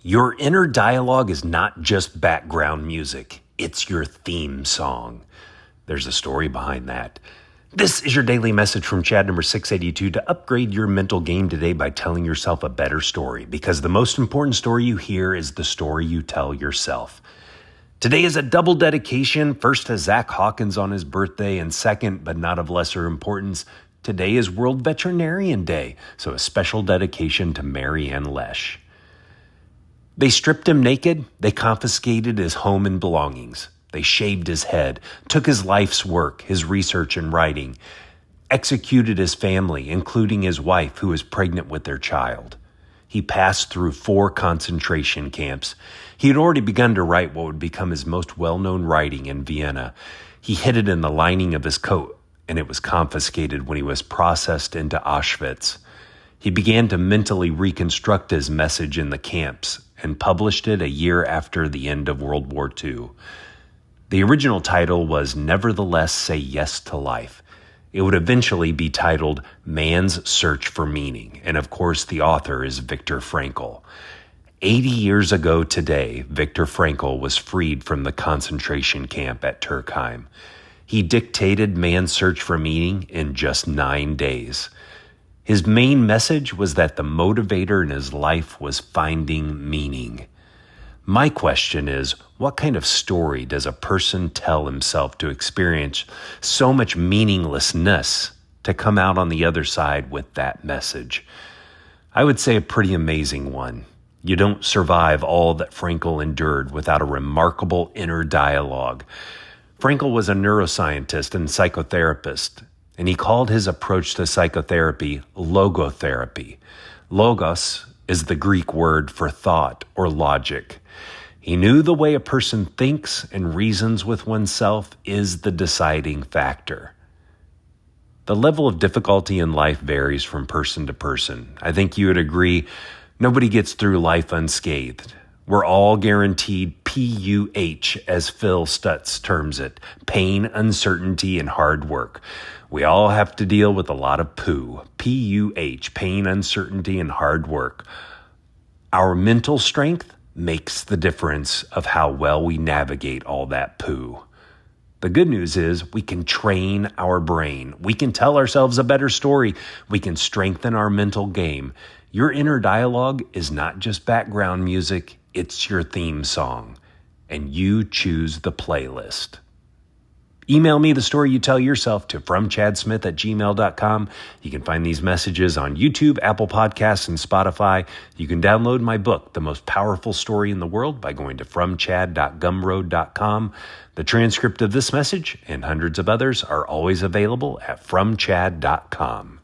Your inner dialogue is not just background music, it's your theme song. There's a story behind that. This is your daily message from Chad number 682 to upgrade your mental game today by telling yourself a better story, because the most important story you hear is the story you tell yourself. Today is a double dedication, first to Zach Hawkins on his birthday, and second, but not of lesser importance, today is World Veterinarian Day, so a special dedication to Mary Ann Lesh. They stripped him naked, they confiscated his home and belongings. They shaved his head, took his life's work, his research and writing, executed his family, including his wife who was pregnant with their child. He passed through 4 concentration camps. He had already begun to write what would become his most well-known writing in Vienna. He hid it in the lining of his coat, and it was confiscated when he was processed into Auschwitz. He began to mentally reconstruct his message in the camps and published it a year after the end of World War II. The original title was Nevertheless Say Yes to Life. It would eventually be titled Man's Search for Meaning, and of course the author is Viktor Frankl. 80 years ago today, Viktor Frankl was freed from the concentration camp at Turkeim. He dictated Man's Search for Meaning in just 9 days. His main message was that the motivator in his life was finding meaning. My question is, what kind of story does a person tell himself to experience so much meaninglessness to come out on the other side with that message? I would say a pretty amazing one. You don't survive all that Frankl endured without a remarkable inner dialogue. Frankl was a neuroscientist and psychotherapist, and he called his approach to psychotherapy logotherapy. Logos is the Greek word for thought or logic. He knew the way a person thinks and reasons with oneself is the deciding factor. The level of difficulty in life varies from person to person. I think you would agree nobody gets through life unscathed. We're all guaranteed PUH, as Phil Stutz terms it, pain, uncertainty, and hard work. We all have to deal with a lot of poo, PUH, pain, uncertainty, and hard work. Our mental strength makes the difference of how well we navigate all that poo. The good news is we can train our brain. We can tell ourselves a better story. We can strengthen our mental game. Your inner dialogue is not just background music, it's your theme song. And you choose the playlist. Email me the story you tell yourself to fromchadsmith@gmail.com. You can find these messages on YouTube, Apple Podcasts, and Spotify. You can download my book, The Most Powerful Story in the World, by going to fromchad.gumroad.com. The transcript of this message and hundreds of others are always available at fromchad.com.